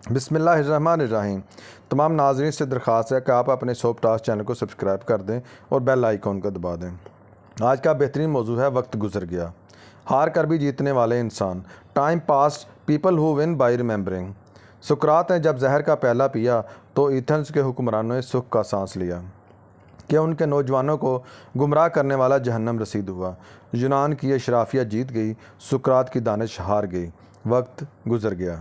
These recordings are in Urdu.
بسم اللہ الرحمن الرحیم۔ تمام ناظرین سے درخواست ہے کہ آپ اپنے سوپ ٹاس چینل کو سبسکرائب کر دیں اور بیل آئیکن کو دبا دیں۔ آج کا بہترین موضوع ہے وقت گزر گیا، ہار کر بھی جیتنے والے انسان۔ Time passed people who one by remembering. سقراط نے جب زہر کا پیالہ پیا تو ایتھنز کے حکمرانوں نے سکھ کا سانس لیا کہ ان کے نوجوانوں کو گمراہ کرنے والا جہنم رسید ہوا۔ یونان کی اشرافیہ جیت گئی، سقراط کی دانش ہار گئی، وقت گزر گیا۔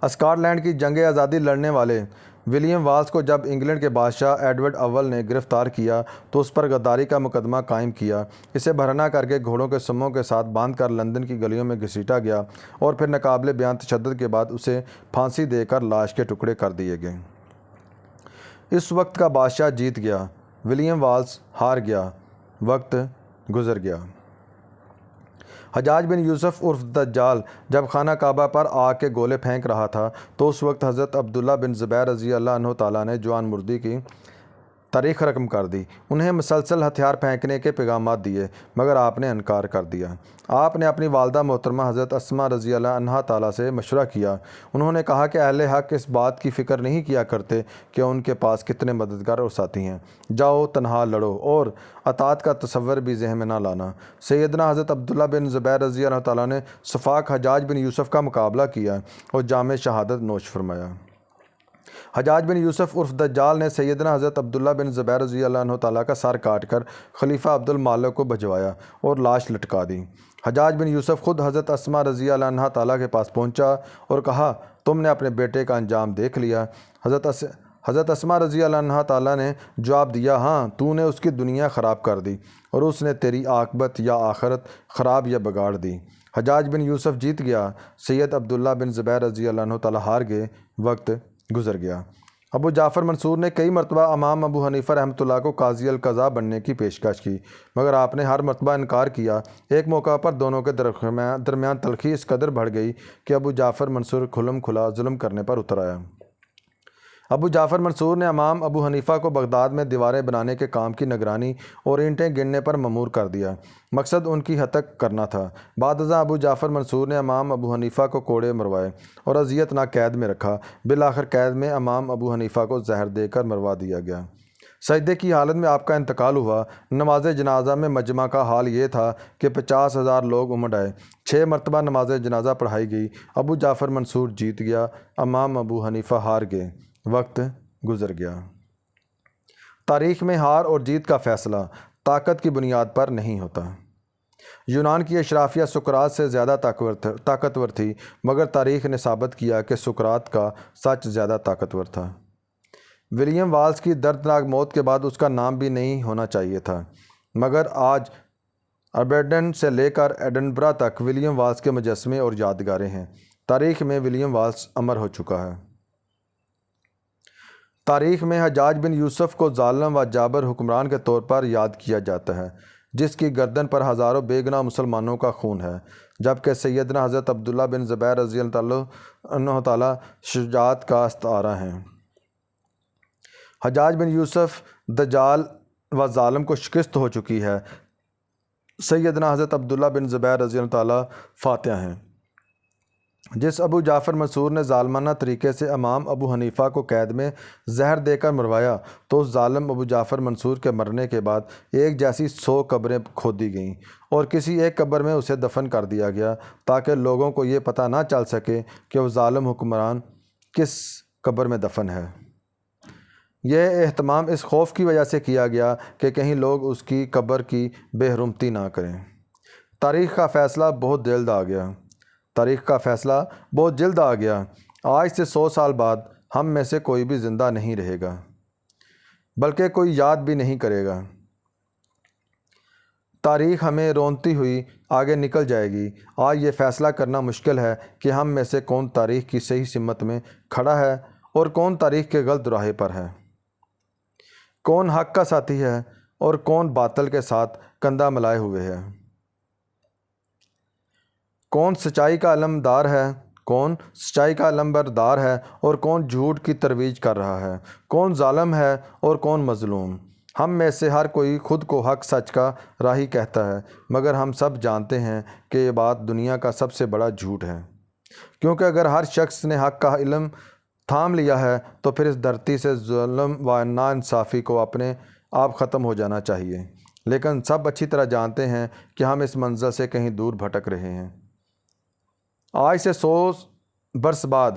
اسکاٹ لینڈ کی جنگ آزادی لڑنے والے ولیم والز کو جب انگلینڈ کے بادشاہ ایڈورڈ اول نے گرفتار کیا تو اس پر غداری کا مقدمہ قائم کیا۔ اسے بھرنا کر کے گھوڑوں کے سموں کے ساتھ باندھ کر لندن کی گلیوں میں گھسیٹا گیا اور پھر ناقابل بیان تشدد کے بعد اسے پھانسی دے کر لاش کے ٹکڑے کر دیے گئے۔ اس وقت کا بادشاہ جیت گیا، ولیم والز ہار گیا، وقت گزر گیا۔ حجاج بن یوسف عرف دجال جب خانہ کعبہ پر آگ کے گولے پھینک رہا تھا تو اس وقت حضرت عبداللہ بن زبیر رضی اللہ عنہ تعالیٰ نے جوان مردی کی تاریخ رقم کر دی۔ انہیں مسلسل ہتھیار پھینکنے کے پیغامات دیے مگر آپ نے انکار کر دیا۔ آپ نے اپنی والدہ محترمہ حضرت اسماء رضی اللہ عنہا تعالیٰ سے مشورہ کیا۔ انہوں نے کہا کہ اہل حق اس بات کی فکر نہیں کیا کرتے کہ ان کے پاس کتنے مددگار اور ساتھی ہیں۔ جاؤ تنہا لڑو اور اطاعت کا تصور بھی ذہن میں نہ لانا۔ سیدنا حضرت عبداللہ بن زبیر رضی اللہ تعالیٰ نے سفاق حجاج بن یوسف کا مقابلہ کیا اور جام شہادت نوش فرمایا۔ حجاج بن یوسف عرف دجال نے سیدنا حضرت عبداللہ بن زبیر رضی اللہ عنہ تعالیٰ کا سر کاٹ کر خلیفہ عبد المالک کو بھجوایا اور لاش لٹکا دی۔ حجاج بن یوسف خود حضرت اسماء رضی اللہ عنہ تعالیٰ کے پاس پہنچا اور کہا، تم نے اپنے بیٹے کا انجام دیکھ لیا؟ حضرت اسماء رضی اللہ عنہ تعالیٰ نے جواب دیا، ہاں، تو نے اس کی دنیا خراب کر دی اور اس نے تیری عاقبت یا آخرت خراب یا بگاڑ دی۔ حجاج بن یوسف جیت گیا، سید عبداللہ بن زبیر رضی اللہ عنہ تعالیٰ ہار گئے، وقت گزر گیا۔ ابو جعفر منصور نے کئی مرتبہ امام ابو حنیفہ رحمۃ اللہ کو قاضی القضاء بننے کی پیشکش کی مگر آپ نے ہر مرتبہ انکار کیا۔ ایک موقع پر دونوں کے درمیان تلخی اس قدر بڑھ گئی کہ ابو جعفر منصور کھلم کھلا ظلم کرنے پر اتر آیا۔ ابو جعفر منصور نے امام ابو حنیفہ کو بغداد میں دیواریں بنانے کے کام کی نگرانی اور اینٹیں گننے پر مأمور کر دیا۔ مقصد ان کی ہتک کرنا تھا۔ بعد ازاں ابو جعفر منصور نے امام ابو حنیفہ کو کوڑے مروائے اور اذیت ناک قید میں رکھا۔ بالآخر قید میں امام ابو حنیفہ کو زہر دے کر مروا دیا گیا۔ سجدے کی حالت میں آپ کا انتقال ہوا۔ نماز جنازہ میں مجمع کا حال یہ تھا کہ 50,000 لوگ امڈ آئے۔ 6 مرتبہ نماز جنازہ پڑھائی گئی۔ ابو جعفر منصور جیت گیا، امام ابو حنیفہ ہار گئے، وقت گزر گیا۔ تاریخ میں ہار اور جیت کا فیصلہ طاقت کی بنیاد پر نہیں ہوتا۔ یونان کی اشرافیہ سقراط سے زیادہ طاقتور تھی مگر تاریخ نے ثابت کیا کہ سقراط کا سچ زیادہ طاقتور تھا۔ ولیم والز کی دردناک موت کے بعد اس کا نام بھی نہیں ہونا چاہیے تھا مگر آج ابرڈن سے لے کر ایڈنبرا تک ولیم والز کے مجسمے اور یادگاریں ہیں۔ تاریخ میں ولیم والز امر ہو چکا ہے۔ تاریخ میں حجاج بن یوسف کو ظالم و جابر حکمران کے طور پر یاد کیا جاتا ہے جس کی گردن پر ہزاروں بے گناہ مسلمانوں کا خون ہے، جبکہ سیدنا حضرت عبداللہ بن زبیر رضی اللہ عنہ تعالیٰ شجاعت کا استعارہ ہیں۔ حجاج بن یوسف دجال و ظالم کو شکست ہو چکی ہے، سیدنا حضرت عبداللہ بن زبیر رضی اللہ تعالیٰ فاتح ہیں۔ جس ابو جعفر منصور نے ظالمانہ طریقے سے امام ابو حنیفہ کو قید میں زہر دے کر مروایا تو اس ظالم ابو جعفر منصور کے مرنے کے بعد ایک جیسی 100 قبریں کھودی گئیں اور کسی ایک قبر میں اسے دفن کر دیا گیا تاکہ لوگوں کو یہ پتہ نہ چل سکے کہ وہ ظالم حکمران کس قبر میں دفن ہے۔ یہ اہتمام اس خوف کی وجہ سے کیا گیا کہ کہیں لوگ اس کی قبر کی بے حرمتی نہ کریں۔ تاریخ کا فیصلہ بہت جلد آ گیا۔ آج سے 100 سال بعد ہم میں سے کوئی بھی زندہ نہیں رہے گا بلکہ کوئی یاد بھی نہیں کرے گا۔ تاریخ ہمیں رونتی ہوئی آگے نکل جائے گی۔ آج یہ فیصلہ کرنا مشکل ہے کہ ہم میں سے کون تاریخ کی صحیح سمت میں کھڑا ہے اور کون تاریخ کے غلط راہے پر ہے، کون حق کا ساتھی ہے اور کون باطل کے ساتھ کندھا ملائے ہوئے ہے، کون سچائی کا علمبردار ہے اور کون جھوٹ کی ترویج کر رہا ہے، کون ظالم ہے اور کون مظلوم۔ ہم میں سے ہر کوئی خود کو حق سچ کا راہی کہتا ہے مگر ہم سب جانتے ہیں کہ یہ بات دنیا کا سب سے بڑا جھوٹ ہے۔ کیونکہ اگر ہر شخص نے حق کا علم تھام لیا ہے تو پھر اس دھرتی سے ظلم و ناانصافی کو اپنے آپ ختم ہو جانا چاہیے، لیکن سب اچھی طرح جانتے ہیں کہ ہم اس منزل سے کہیں دور بھٹک رہے ہیں۔ آج سے 100 برس بعد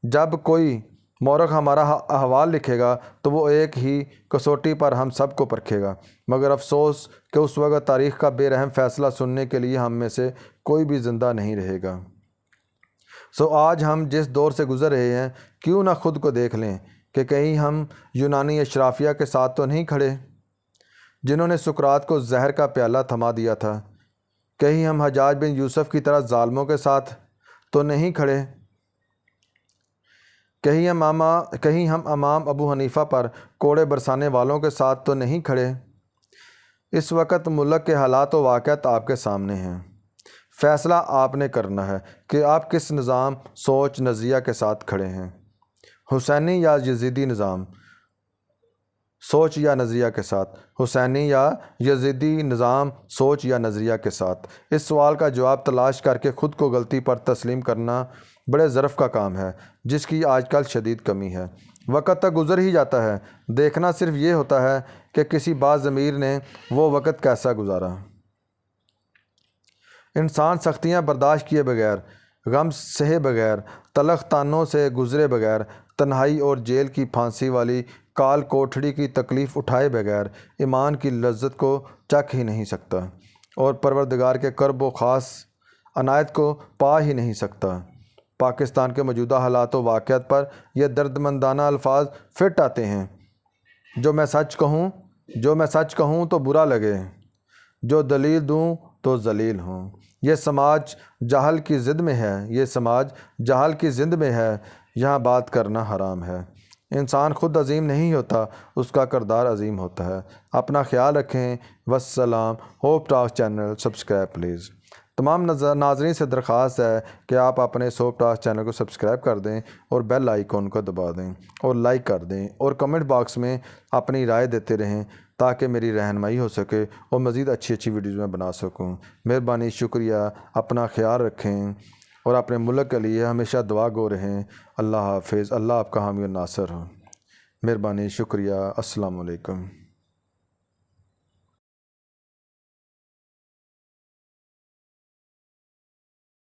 جب کوئی مورخ ہمارا احوال لکھے گا تو وہ ایک ہی کسوٹی پر ہم سب کو پرکھے گا، مگر افسوس کہ اس وقت تاریخ کا بے رحم فیصلہ سننے کے لیے ہم میں سے کوئی بھی زندہ نہیں رہے گا۔ آج ہم جس دور سے گزر رہے ہیں، کیوں نہ خود کو دیکھ لیں کہ کہیں ہم یونانی اشرافیہ کے ساتھ تو نہیں کھڑے جنہوں نے سقراط کو زہر کا پیالہ تھما دیا تھا؟ کہیں ہم حجاج بن یوسف کی طرح ظالموں کے ساتھ تو نہیں کھڑے؟ کہیں ہم امام ابو حنیفہ پر کوڑے برسانے والوں کے ساتھ تو نہیں کھڑے؟ اس وقت ملک کے حالات و واقعات آپ کے سامنے ہیں۔ فیصلہ آپ نے کرنا ہے کہ آپ کس نظام، سوچ، نظریہ کے ساتھ کھڑے ہیں، حسینی یا یزیدی نظام، سوچ یا نظریہ کے ساتھ، حسینی یا یزیدی نظام، سوچ یا نظریہ کے ساتھ۔ اس سوال کا جواب تلاش کر کے خود کو غلطی پر تسلیم کرنا بڑے ظرف کا کام ہے، جس کی آج کل شدید کمی ہے۔ وقت تک گزر ہی جاتا ہے، دیکھنا صرف یہ ہوتا ہے کہ کسی باز ضمیر نے وہ وقت کیسا گزارا۔ انسان سختیاں برداشت کیے بغیر، غم سہے بغیر، تلخ تانوں سے گزرے بغیر، تنہائی اور جیل کی پھانسی والی کال کوٹھڑی کی تکلیف اٹھائے بغیر ایمان کی لذت کو چکھ ہی نہیں سکتا اور پروردگار کے کرب و خاص عنایت کو پا ہی نہیں سکتا۔ پاکستان کے موجودہ حالات و واقعات پر یہ دردمندانہ الفاظ فٹ آتے ہیں: جو میں سچ کہوں تو برا لگے، جو دلیل دوں تو ذلیل ہوں۔ یہ سماج جہل کی زد میں ہے، یہاں بات کرنا حرام ہے۔ انسان خود عظیم نہیں ہوتا، اس کا کردار عظیم ہوتا ہے۔ اپنا خیال رکھیں۔ والسلام۔ Hope talk channel subscribe please. تمام ناظرین سے درخواست ہے کہ آپ اپنے ہوپ ٹاک چینل کو سبسکرائب کر دیں اور بیل آئیکن کو دبا دیں اور لائک کر دیں اور کمنٹ باکس میں اپنی رائے دیتے رہیں تاکہ میری رہنمائی ہو سکے اور مزید اچھی ویڈیوز میں بنا سکوں۔ مہربانی، شکریہ۔ اپنا خیال رکھیں اور اپنے ملک کے لیے ہمیشہ دعا گو رہیں۔ اللہ حافظ۔ اللہ آپ کا حامی و ناصر ہو۔ مہربانی، شکریہ۔ السلام علیکم۔